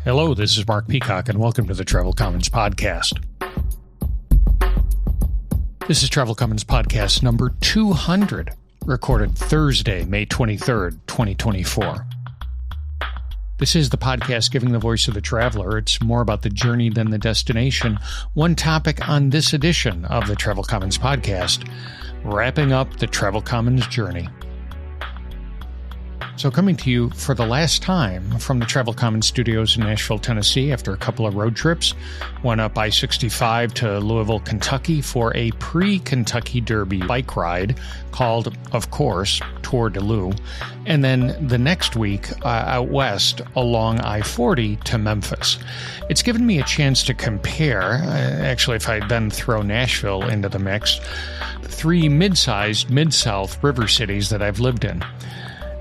Hello, this is Mark Peacock, and welcome to the TravelCommons podcast. This is TravelCommons podcast number 200, recorded Thursday, May 23rd, 2024. This is the podcast giving the voice of the traveler. It's more about the journey than the destination. One topic on this edition of the TravelCommons podcast, wrapping up the TravelCommons journey. So coming to you for the last time from the TravelCommons studios in Nashville, Tennessee, after a couple of road trips. Went up I-65 to Louisville, Kentucky for a pre-Kentucky Derby bike ride called, of course, Tour de Lou. And then the next week out west along I-40 to Memphis. It's given me a chance to compare, actually if I then throw Nashville into the mix, three mid-sized Mid-South river cities that I've lived in.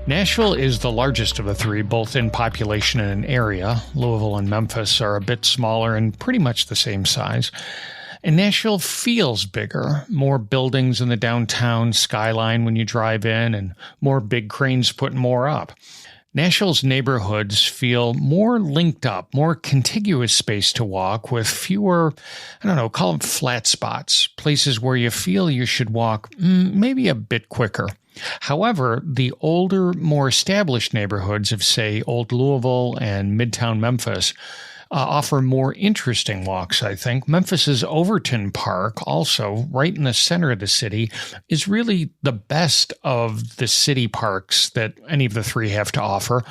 Nashville is the largest of the three, both in population and in area. Louisville and Memphis are a bit smaller and pretty much the same size. And Nashville feels bigger, more buildings in the downtown skyline when you drive in, and more big cranes putting more up. Nashville's neighborhoods feel more linked up, more contiguous space to walk with fewer, call them flat spots, places where you feel you should walk maybe a bit quicker. However, the older, more established neighborhoods of, say, Old Louisville and Midtown Memphis offer more interesting walks, I think. Memphis's Overton Park, also right in the center of the city, is really the best of the city parks that any of the three have to offer,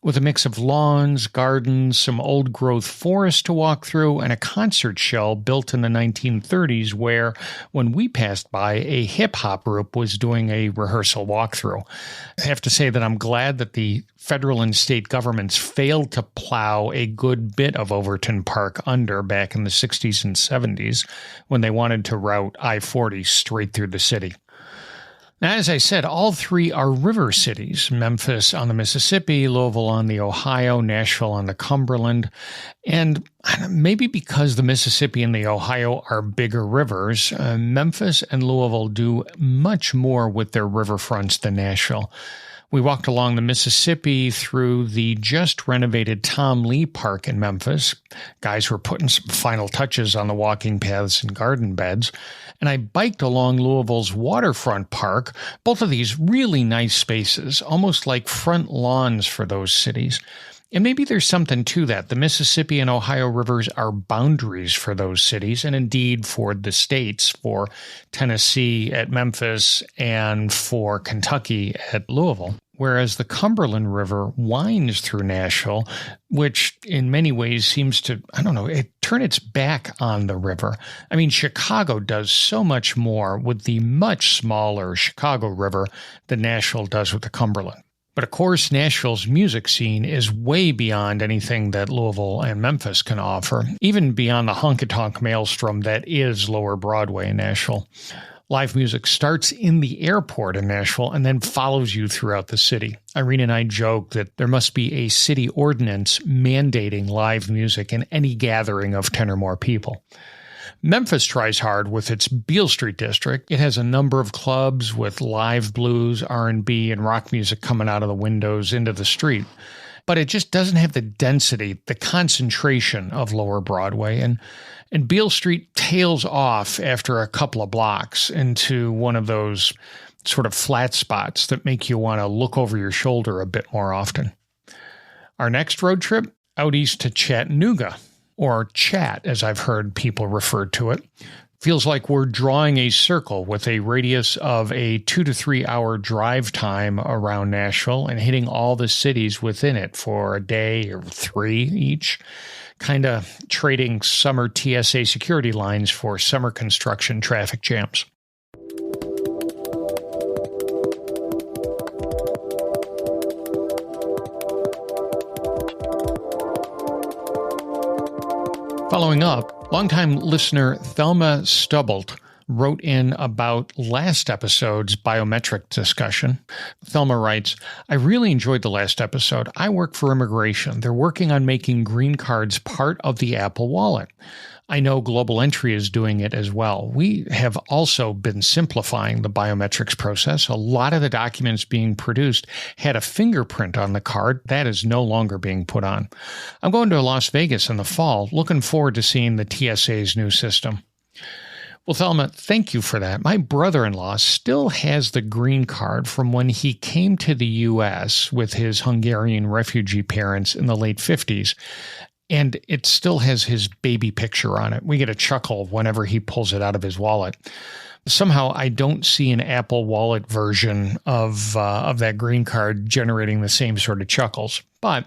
with a mix of lawns, gardens, some old-growth forest to walk through, and a concert shell built in the 1930s where, when we passed by, a hip-hop group was doing a rehearsal walkthrough. I have to say that I'm glad that the federal and state governments failed to plow a good bit of Overton Park under back in the 60s and 70s when they wanted to route I-40 straight through the city. Now, as I said, all three are river cities, Memphis on the Mississippi, Louisville on the Ohio, Nashville on the Cumberland. And maybe because the Mississippi and the Ohio are bigger rivers, Memphis and Louisville do much more with their riverfronts than Nashville. We walked along the Mississippi through the just renovated Tom Lee Park in Memphis. Guys were putting some final touches on the walking paths and garden beds. And I biked along Louisville's waterfront park, both of these really nice spaces, almost like front lawns for those cities. And maybe there's something to that. The Mississippi and Ohio rivers are boundaries for those cities, and indeed for the states, for Tennessee at Memphis and for Kentucky at Louisville. Whereas the Cumberland River winds through Nashville, which in many ways seems to, turn its back on the river. I mean, Chicago does so much more with the much smaller Chicago River than Nashville does with the Cumberland. But of course, Nashville's music scene is way beyond anything that Louisville and Memphis can offer, even beyond the honky-tonk maelstrom that is Lower Broadway in Nashville. Live music starts in the airport in Nashville and then follows you throughout the city. Irene and I joke that there must be a city ordinance mandating live music in any gathering of 10 or more people. Memphis tries hard with its Beale Street district. It has a number of clubs with live blues, R&B, and rock music coming out of the windows into the street. But it just doesn't have the density, the concentration of Lower Broadway. And Beale Street tails off after a couple of blocks into one of those sort of flat spots that make you want to look over your shoulder a bit more often. Our next road trip, out east to Chattanooga, or Chat, as I've heard people refer to it. Feels like we're drawing a circle with a radius of a 2 to 3 hour drive time around Nashville and hitting all the cities within it for a day or 3 each, kind of trading summer TSA security lines for summer construction traffic jams. Following up, longtime listener Thelma Stubbelt wrote in about last episode's biometric discussion. Thelma writes, I really enjoyed the last episode. I work for immigration. They're working on making green cards part of the Apple Wallet. I know Global Entry is doing it as well. We have also been simplifying the biometrics process. A lot of the documents being produced had a fingerprint on the card. That is no longer being put on. I'm going to Las Vegas in the fall. Looking forward to seeing the TSA's new system. Well, Thelma, thank you for that. My brother-in-law still has the green card from when he came to the U.S. with his Hungarian refugee parents in the late 50s. And it still has his baby picture on it. We get a chuckle whenever he pulls it out of his wallet. Somehow, I don't see an Apple Wallet version of that green card generating the same sort of chuckles. But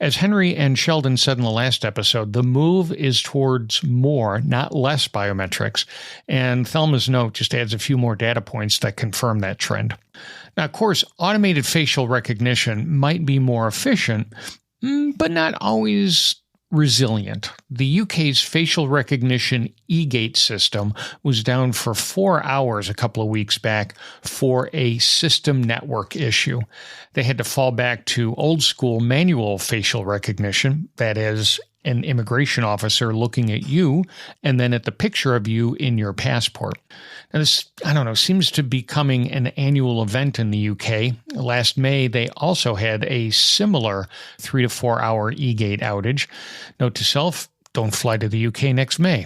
as Henry and Sheldon said in the last episode, the move is towards more, not less biometrics. And Thelma's note just adds a few more data points that confirm that trend. Now, of course, automated facial recognition might be more efficient, but not always resilient. The UK's facial recognition e-gate system was down for 4 hours a couple of weeks back for a system network issue. They had to fall back to old school manual facial recognition, that is, an immigration officer looking at you and then at the picture of you in your passport. Now this, seems to be becoming an annual event in the UK. Last May, they also had a similar 3 to 4 hour e-gate outage. Note to self, don't fly to the UK next May.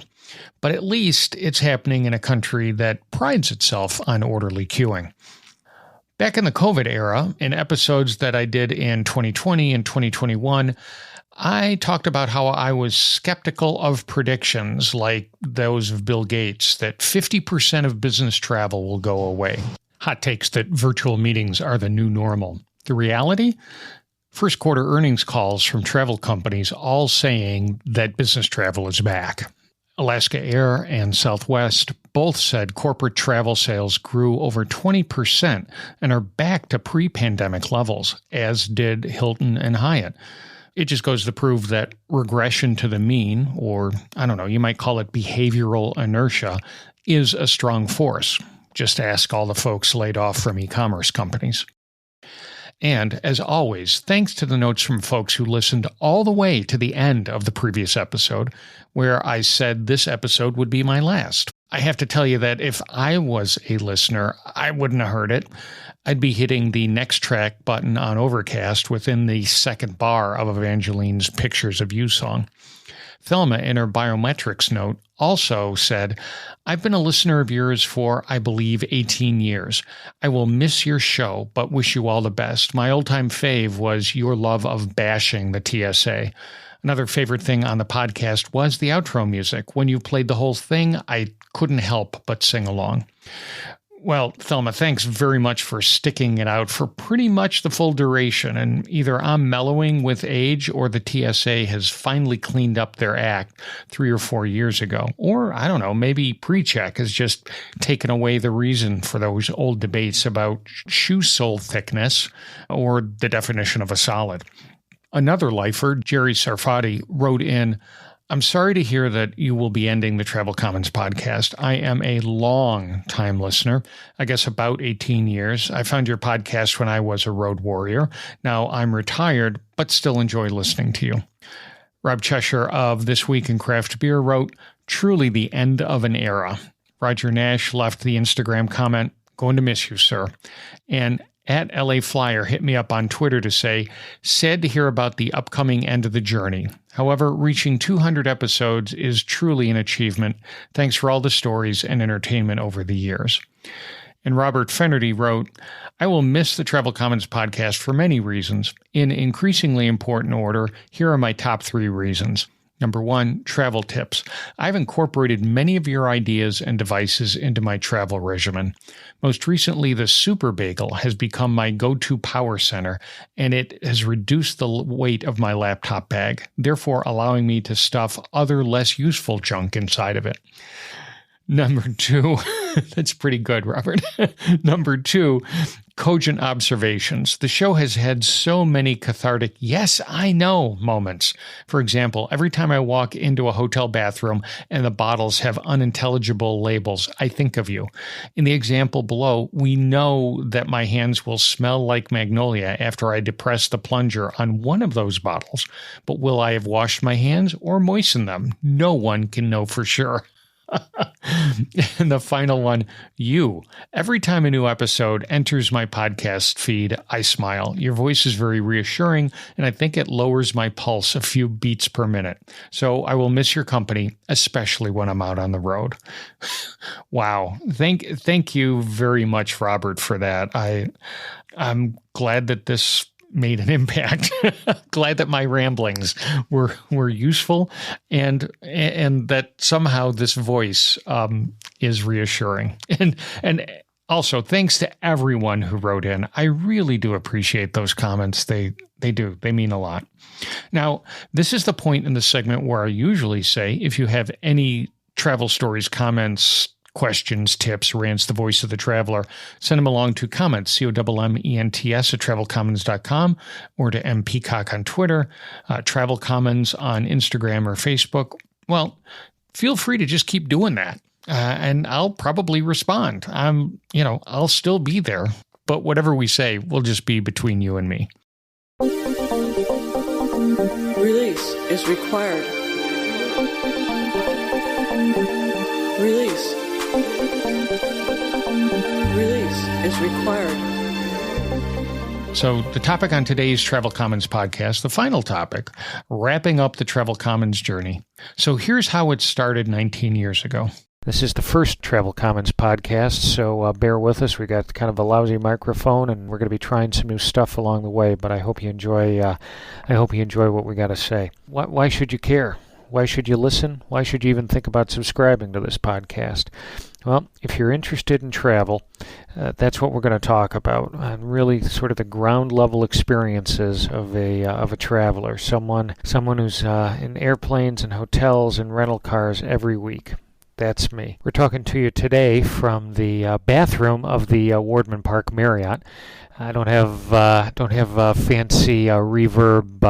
But at least it's happening in a country that prides itself on orderly queuing. Back in the COVID era, in episodes that I did in 2020 and 2021, I talked about how I was skeptical of predictions like those of Bill Gates that 50% of business travel will go away. Hot takes that virtual meetings are the new normal. The reality? First quarter earnings calls from travel companies all saying that business travel is back. Alaska Air and Southwest both said corporate travel sales grew over 20% and are back to pre-pandemic levels, as did Hilton and Hyatt. It just goes to prove that regression to the mean, or you might call it behavioral inertia, is a strong force. Just ask all the folks laid off from e-commerce companies. And as always, thanks to the notes from folks who listened all the way to the end of the previous episode, where I said this episode would be my last. I have to tell you that if I was a listener, I wouldn't have heard it. I'd be hitting the next track button on Overcast within the second bar of Evangeline's Pictures of You song. Thelma, in her biometrics note, also said, I've been a listener of yours for, I believe, 18 years. I will miss your show, but wish you all the best. My old-time fave was your love of bashing the TSA. Another favorite thing on the podcast was the outro music. When you played the whole thing, I couldn't help but sing along. Well, Thelma, thanks very much for sticking it out for pretty much the full duration. And either I'm mellowing with age or the TSA has finally cleaned up their act 3 or 4 years ago. Or, maybe PreCheck has just taken away the reason for those old debates about shoe sole thickness or the definition of a solid. Another lifer, Jerry Sarfati, wrote in, I'm sorry to hear that you will be ending the TravelCommons podcast. I am a long-time listener, I guess about 18 years. I found your podcast when I was a road warrior. Now I'm retired, but still enjoy listening to you. Rob Cheshire of This Week in Craft Beer wrote, truly the end of an era. Roger Nash left the Instagram comment, going to miss you, sir. And at LA Flyer hit me up on Twitter to say, sad to hear about the upcoming end of the journey. However, reaching 200 episodes is truly an achievement. Thanks for all the stories and entertainment over the years. And Robert Fennerty wrote, I will miss the TravelCommons podcast for many reasons. In increasingly important order, here are my top 3 reasons. Number 1, travel tips. I've incorporated many of your ideas and devices into my travel regimen. Most recently, the Super Bagel has become my go-to power center, and it has reduced the weight of my laptop bag, therefore allowing me to stuff other less useful junk inside of it. Number 2, that's pretty good, Robert. Number 2, cogent observations. The show has had so many cathartic, yes, I know moments. For example, every time I walk into a hotel bathroom and the bottles have unintelligible labels, I think of you. In the example below, we know that my hands will smell like magnolia after I depress the plunger on one of those bottles. But will I have washed my hands or moistened them? No one can know for sure. And the final one, you. Every time a new episode enters my podcast feed, I smile. Your voice is very reassuring, and I think it lowers my pulse a few beats per minute. So I will miss your company, especially when I'm out on the road. Wow. Thank you very much, Robert, for that. I'm glad that this made an impact. Glad that my ramblings were useful and that somehow this voice is reassuring. And also thanks to everyone who wrote in. I really do appreciate those comments. They mean a lot. Now, this is the point in the segment where I usually say, if you have any travel stories, comments, questions, tips, rants, the voice of the traveler, send them along to comments, COMMENTS at TravelCommons.com or to MPeacock on Twitter, TravelCommons on Instagram or Facebook. Well, feel free to just keep doing that. And I'll probably respond. I'll still be there, but whatever we say will just be between you and me. Release is required. Release. Release is required. So the topic on today's Travel Commons podcast, the final topic, wrapping up the Travel Commons journey. So here's how it started 19 years ago. This is the first Travel Commons podcast, so bear with us. We got kind of a lousy microphone, and we're going to be trying some new stuff along the way. But I hope you enjoy. What we got to say. Why should you care? Why should you listen? Why should you even think about subscribing to this podcast? Well, if you're interested in travel, that's what we're going to talk about, and really sort of the ground level experiences of a traveler, someone who's in airplanes and hotels and rental cars every week. That's me. We're talking to you today from the bathroom of the Wardman Park Marriott. I don't have fancy reverb.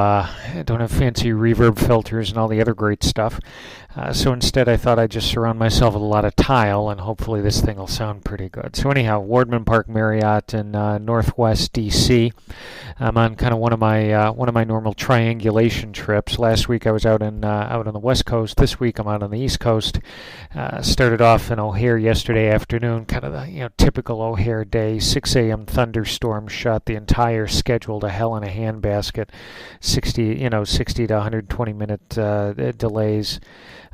Don't have fancy reverb filters and all the other great stuff. So instead, I thought I'd just surround myself with a lot of tile, and hopefully this thing will sound pretty good. So anyhow, Wardman Park Marriott in Northwest DC. I'm on kind of one of my normal triangulation trips. Last week I was out on the West Coast. This week I'm out on the East Coast. Started off in O'Hare yesterday afternoon, kind of the typical O'Hare day. 6 a.m. thunderstorm shut the entire schedule to hell in a handbasket. 60 to 120 minute delays.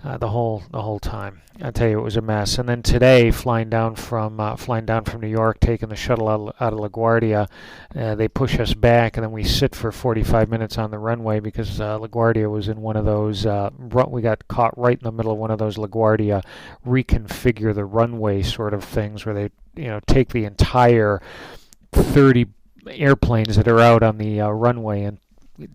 The whole time. I tell you, it was a mess. And then today, flying down from New York, taking the shuttle out of LaGuardia, they push us back, and then we sit for 45 minutes on the runway because LaGuardia was in one of those. We got caught right in the middle of one of those LaGuardia reconfigure the runway sort of things, where they take the entire 30 airplanes that are out on the runway and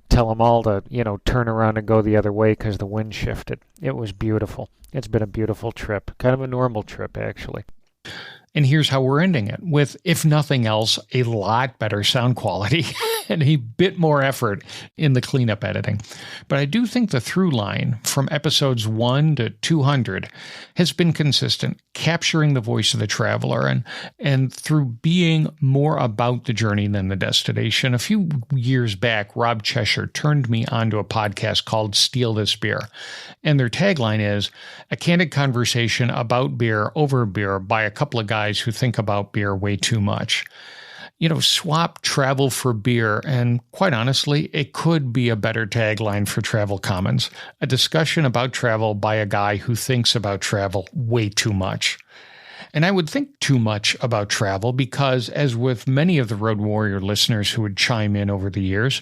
tell them all to, turn around and go the other way because the wind shifted. It was beautiful. It's been a beautiful trip. Kind of a normal trip, actually. And here's how we're ending it, with, if nothing else, a lot better sound quality and a bit more effort in the cleanup editing. But I do think the through line from episodes 1 to 200 has been consistent, capturing the voice of the traveler and through being more about the journey than the destination. A few years back, Rob Cheshire turned me onto a podcast called Steal This Beer. And their tagline is, a candid conversation about beer over beer by a couple of guys who think about beer way too much. Swap travel for beer, and quite honestly, it could be a better tagline for Travel Commons, a discussion about travel by a guy who thinks about travel way too much. And I would think too much about travel because, as with many of the Road Warrior listeners who would chime in over the years,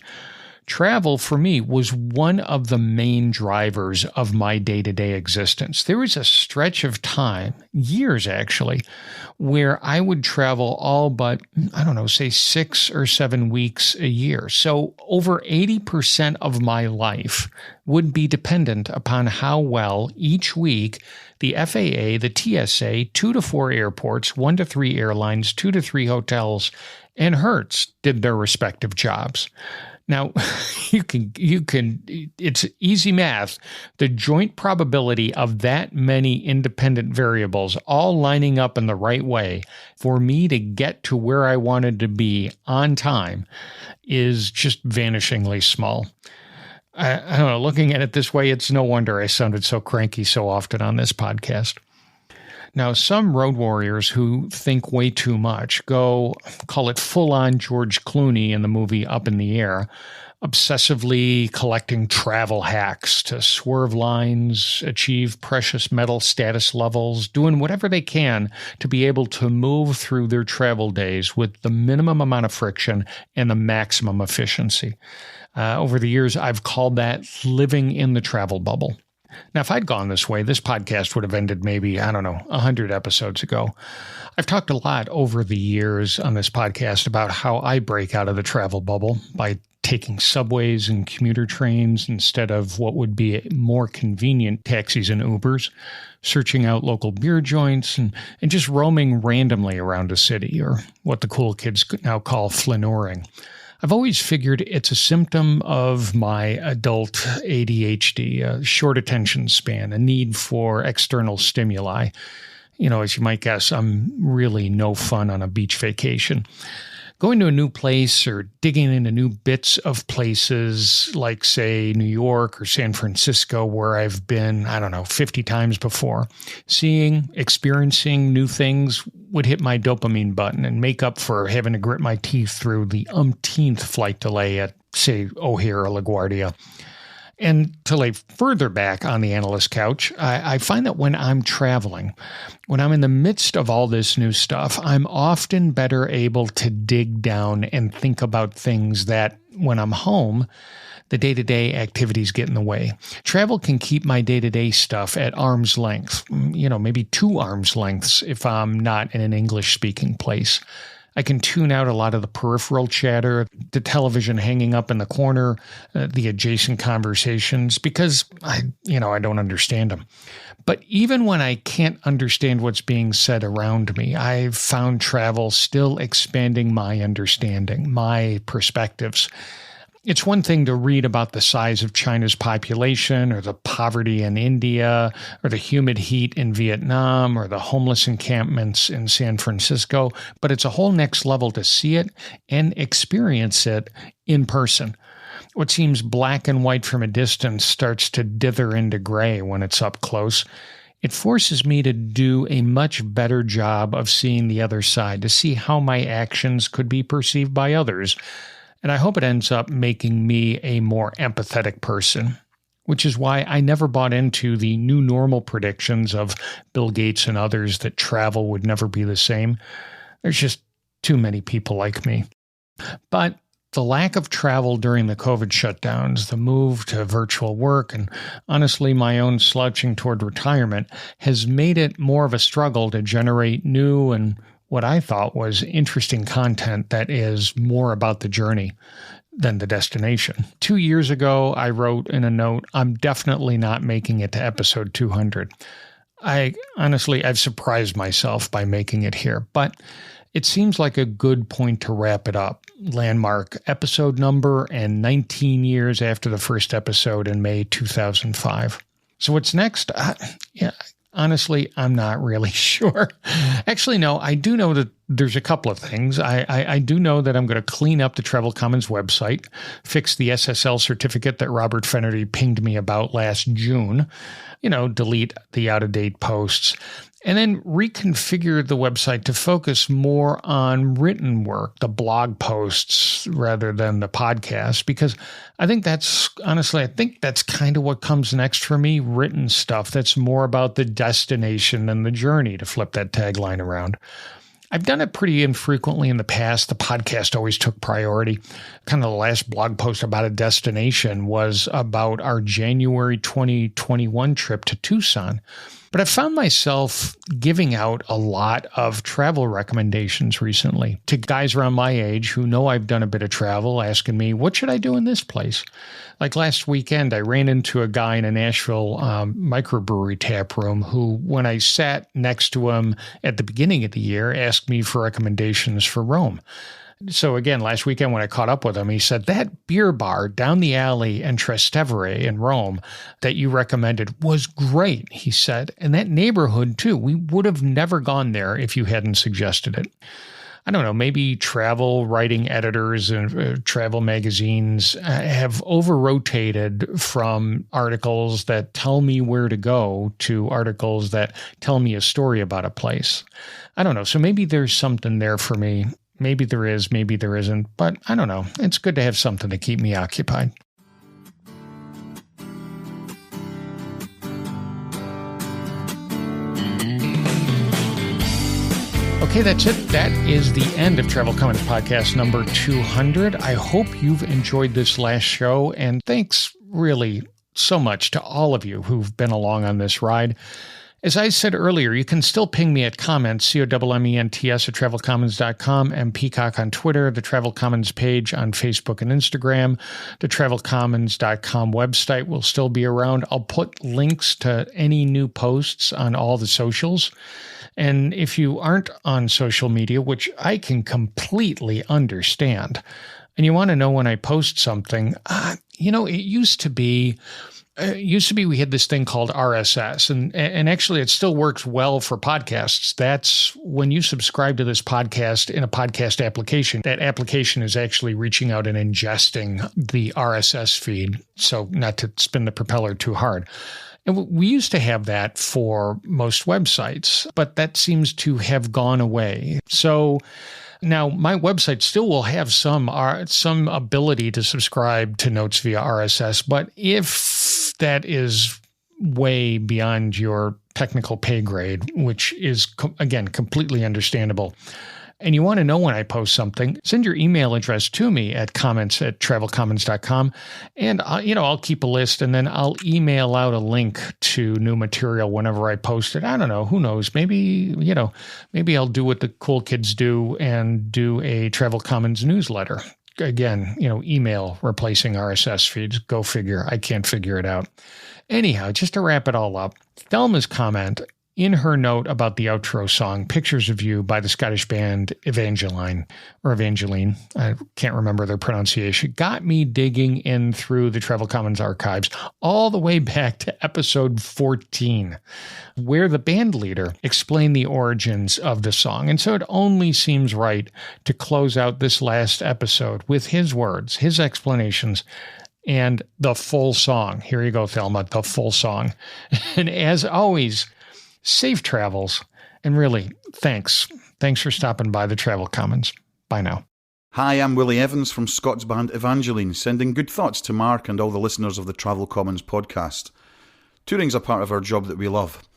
Travel, for me, was one of the main drivers of my day-to-day existence. There was a stretch of time, years actually, where I would travel all but, say 6 or 7 weeks a year. So over 80% of my life would be dependent upon how well each week the FAA, the TSA, 2 to 4 airports, 1 to 3 airlines, 2 to 3 hotels, and Hertz did their respective jobs. Now, it's easy math. The joint probability of that many independent variables all lining up in the right way for me to get to where I wanted to be on time is just vanishingly small. I don't know, looking at it this way, it's no wonder I sounded so cranky so often on this podcast. Now, some road warriors who think way too much call it full-on George Clooney in the movie Up in the Air, obsessively collecting travel hacks to swerve lines, achieve precious metal status levels, doing whatever they can to be able to move through their travel days with the minimum amount of friction and the maximum efficiency. Over the years, I've called that living in the travel bubble. Now, if I'd gone this way, this podcast would have ended maybe, 100 episodes ago. I've talked a lot over the years on this podcast about how I break out of the travel bubble by taking subways and commuter trains instead of what would be more convenient taxis and Ubers, searching out local beer joints, and just roaming randomly around a city, or what the cool kids now call flaneuring. I've always figured it's a symptom of my adult ADHD, a short attention span, a need for external stimuli. As you might guess, I'm really no fun on a beach vacation. Going to a new place or digging into new bits of places like, say, New York or San Francisco, where I've been, 50 times before, experiencing new things would hit my dopamine button and make up for having to grit my teeth through the umpteenth flight delay at, say, O'Hare or LaGuardia. And to lay further back on the analyst couch, I find that when I'm traveling, when I'm in the midst of all this new stuff, I'm often better able to dig down and think about things that, when I'm home, the day-to-day activities get in the way. Travel can keep my day-to-day stuff at arm's length, maybe 2 arm's lengths if I'm not in an English-speaking place. I can tune out a lot of the peripheral chatter, the television hanging up in the corner, the adjacent conversations, because I don't understand them. But even when I can't understand what's being said around me, I've found travel still expanding my understanding, my perspectives. It's one thing to read about the size of China's population, or the poverty in India, or the humid heat in Vietnam, or the homeless encampments in San Francisco, but it's a whole next level to see it and experience it in person. What seems black and white from a distance starts to dither into gray when it's up close. It forces me to do a much better job of seeing the other side, to see how my actions could be perceived by others. And I hope it ends up making me a more empathetic person, which is why I never bought into the new normal predictions of Bill Gates and others that travel would never be the same. There's just too many people like me. But the lack of travel during the COVID shutdowns, the move to virtual work, and honestly my own slouching toward retirement has made it more of a struggle to generate new and what I thought was interesting content that is more about the journey than the destination. 2 years ago, I wrote in a note, I'm definitely not making it to episode 200. I've surprised myself by making it here, but it seems like a good point to wrap it up. Landmark episode number and 19 years after the first episode in May 2005. So what's next? Honestly, I'm not really sure. Actually, no, I do know that there's a couple of things. I do know that I'm going to clean up the TravelCommons website, fix the SSL certificate that Robert Fennerty pinged me about last June, delete the out-of-date posts, and then reconfigure the website to focus more on written work, the blog posts, rather than the podcast, because I think that's kind of what comes next for me, written stuff that's more about the destination than the journey, to flip that tagline around. I've done it pretty infrequently in the past. The podcast always took priority. Kind of the last blog post about a destination was about our January 2021 trip to Tucson. But I found myself giving out a lot of travel recommendations recently to guys around my age who know I've done a bit of travel, asking me, what should I do in this place? Like last weekend, I ran into a guy in a Nashville microbrewery tap room who, when I sat next to him at the beginning of the year, asked me for recommendations for Rome. So again, last weekend when I caught up with him, he said, that beer bar down the alley in Trastevere in Rome that you recommended was great, he said. And that neighborhood too, we would have never gone there if you hadn't suggested it. I don't know, maybe travel writing editors and travel magazines have over-rotated from articles that tell me where to go to articles that tell me a story about a place. I don't know. So maybe there's something there for me. Maybe there is, maybe there isn't, but I don't know. It's good to have something to keep me occupied. Okay, that's it. That is the end of Travel Commons podcast number 200. I hope you've enjoyed this last show, and thanks really so much to all of you who've been along on this ride. As I said earlier, you can still ping me at comments, COMMENTS at TravelCommons.com, and Peacock on Twitter, the Travel Commons page on Facebook and Instagram. The TravelCommons.com website will still be around. I'll put links to any new posts on all the socials. And if you aren't on social media, which I can completely understand, and you want to know when I post something, it used to be we had this thing called RSS, and actually it still works well for podcasts. That's when you subscribe to this podcast in a podcast application, that application is actually reaching out and ingesting the RSS feed. So not to spin the propeller too hard. And we used to have that for most websites, but that seems to have gone away. So now my website still will have some ability to subscribe to notes via RSS, but if that is way beyond your technical pay grade, which is, again, completely understandable, and you want to know when I post something, send your email address to me at comments@travelcommons.com, and I'll keep a list, and then I'll email out a link to new material whenever I post it. I don't know, who knows? Maybe I'll do what the cool kids do and do a Travel Commons newsletter. Again, email replacing RSS feeds. Go figure. I can't figure it out. Anyhow, just to wrap it all up, Thelma's comment in her note about the outro song, Pictures of You by the Scottish band Evangeline, I can't remember their pronunciation, got me digging in through the Travel Commons archives all the way back to episode 14, where the band leader explained the origins of the song. And so it only seems right to close out this last episode with his words, his explanations, and the full song. Here you go, Thelma, the full song. And as always, safe travels, and really, thanks. Thanks for stopping by the Travel Commons. Bye now. Hi, I'm Willie Evans from Scots band Evangeline, sending good thoughts to Mark and all the listeners of the Travel Commons podcast. Touring's a part of our job that we love.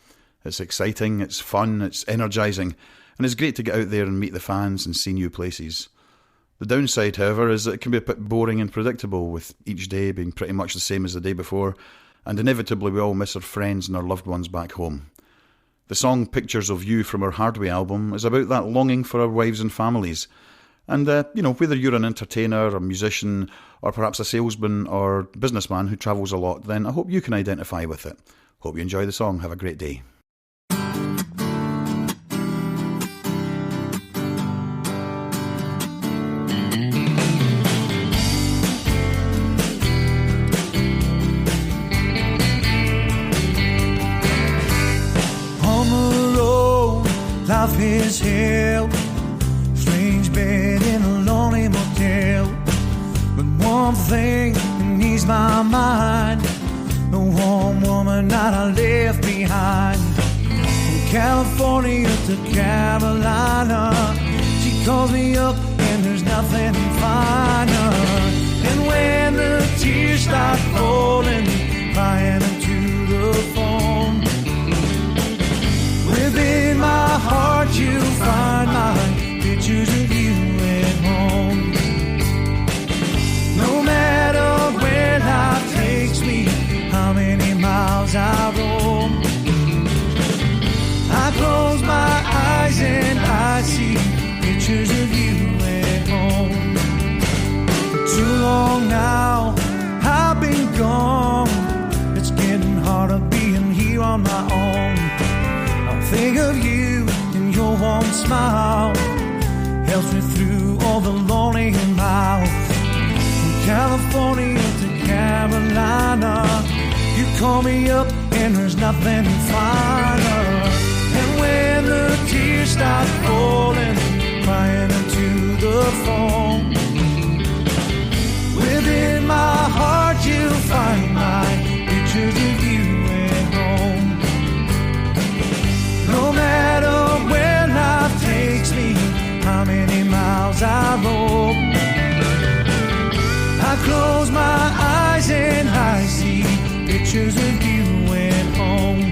It's exciting, it's fun, it's energising, and it's great to get out there and meet the fans and see new places. The downside, however, is that it can be a bit boring and predictable, with each day being pretty much the same as the day before, and inevitably we all miss our friends and our loved ones back home. The song Pictures of You from our Hardway album is about that longing for our wives and families. And, whether you're an entertainer, a musician, or perhaps a salesman or businessman who travels a lot, then I hope you can identify with it. Hope you enjoy the song. Have a great day. Life is hell, strange bed in a lonely motel. But one thing in ease my mind, the warm woman that I left behind. From California to Carolina, she calls me up and there's nothing finer. And when the tears start falling, crying into the phone, within my heart you find my smile helps me through all the lonely miles. From California to Carolina, you call me up and there's nothing finer. And when the tears start falling, crying into the phone, within my heart you'll find my pictures of you at home. No matter where life takes me, how many miles I roam, I close my eyes and I see pictures of you at home.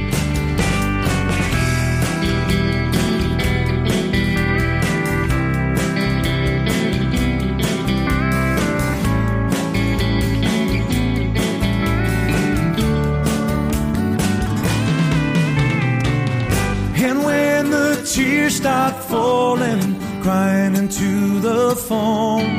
And when the tears start falling, crying into the phone,